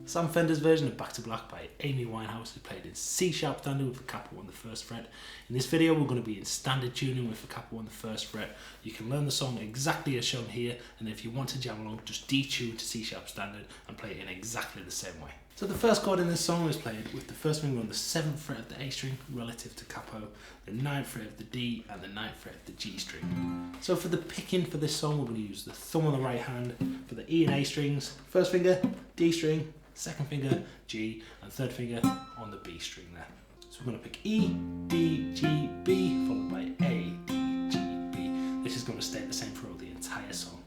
Sam Fender's version of Back to Black by Amy Winehouse is played in C sharp standard with the capo on the first fret. In this video we're going to be in standard tuning with the capo on the first fret. You can learn the song exactly as shown here, and if you want to jam along, just detune to C sharp standard and play it in exactly the same way. So the first chord in this song is played with the first finger on the 7th fret of the A string relative to capo, the 9th fret of the D and the 9th fret of the G string. So for the picking for this song we're going to use the thumb on the right hand for the E and A strings, first finger D string, second finger G and third finger on the B string there. So we're going to pick E, D, G, B followed by A, D, G, B. This is going to stay the same throughout the entire song.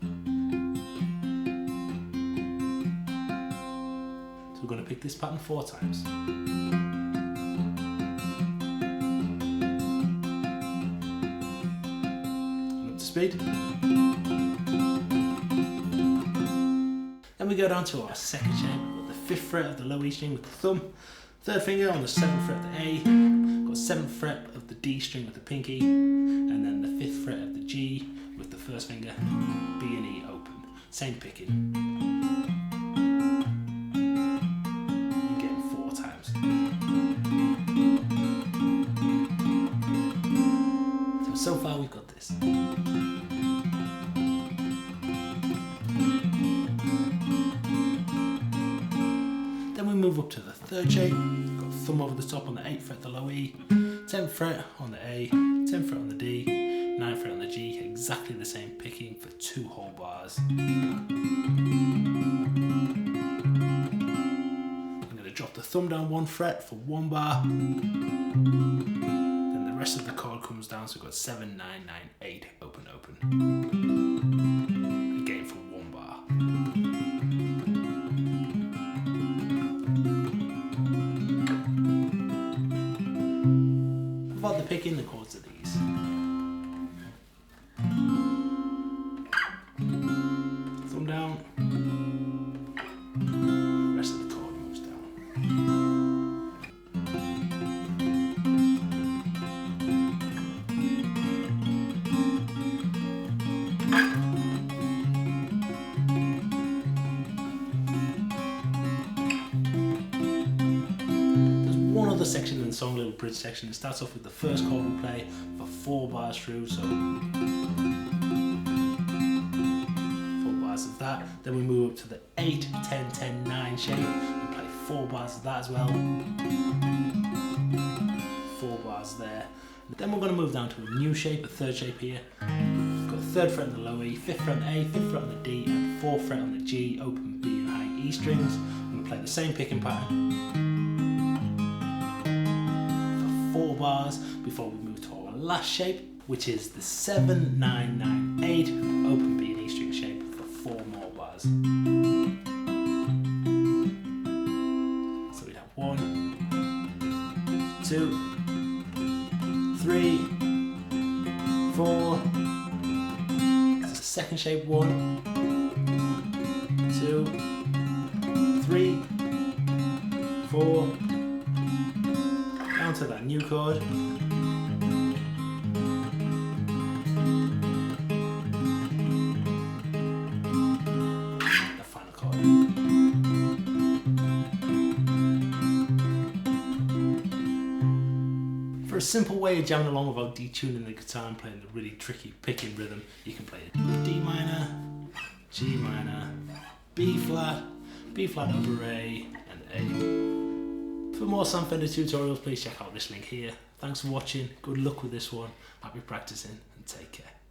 So we're going to pick this pattern 4 times. And up to speed. Then we go down to our second shape. We've got the 5th fret of the low E string with the thumb, third finger on the 7th fret of the A, got 7th fret of the D string with the pinky, and then the 5th fret of the G with the first finger, B and E open. Same picking. Again 4 times. So far we've got this. Then we move up to the third shape. Got a thumb over the top on the 8th fret, the low E, 10th fret on the A, 10th fret on the D, 9th fret on the G, exactly the same picking for 2 whole bars. I'm going to drop the thumb down 1 fret for 1 bar. Then the rest of the chord comes down, so we've got 7, 9, 9, 8, open, open. Again for 1 bar. About the picking, the chords are these. Thumb down. Rest of the chord moves down. Other section in the song, little bridge section. It starts off with the first chord we play for 4 bars through, so 4 bars of that. Then we move up to the 8, 10, 10, 9 shape. We play 4 bars of that as well. 4 bars there. Then we're going to move down to a new shape, a third shape here. We've got 3rd fret on the low E, 5th fret on the A, 5th fret on the D, and 4th fret on the G, open B and high E strings. I'm going to play the same picking pattern. 4 bars before we move to our last shape, which is the 7, 9, 9, 8 open B and E string shape for 4 more bars. So we'd have 1, 2, 3, 4. This is the second shape. 1, 2, 3, 4. To that new chord. The final chord. For a simple way of jamming along without detuning the guitar and playing the really tricky picking rhythm, you can play it D minor, G minor, B flat over A, and A. For more Sam Fender tutorials, please check out this link here. Thanks for watching, good luck with this one, happy practicing, and take care.